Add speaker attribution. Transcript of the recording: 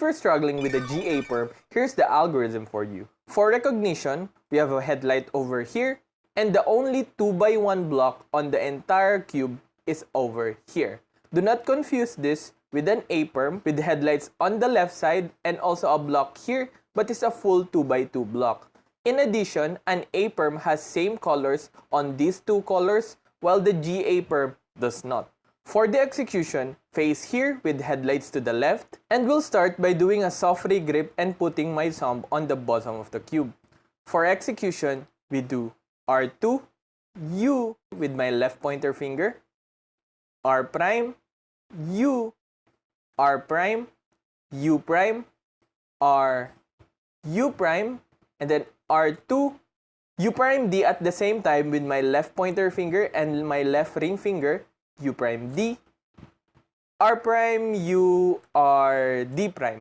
Speaker 1: If you're struggling with the GA perm, here's the algorithm for you. For recognition, we have a headlight over here, and the only 2x1 block on the entire cube is over here. Do not confuse this with an A-perm with headlights on the left side and also a block here, but it's a full 2x2 block. In addition, an A-perm has same colors on these two colors, while the GA perm does not. For the execution, face here with headlights to the left, and we'll start by doing a soft re-grip and putting my thumb on the bottom of the cube. For execution, we do R2, U with my left pointer finger, R prime, U, R prime, U prime, R, U prime, and then R2, U prime D at the same time with my left pointer finger and my left ring finger, U prime D, R prime, U, R, D prime.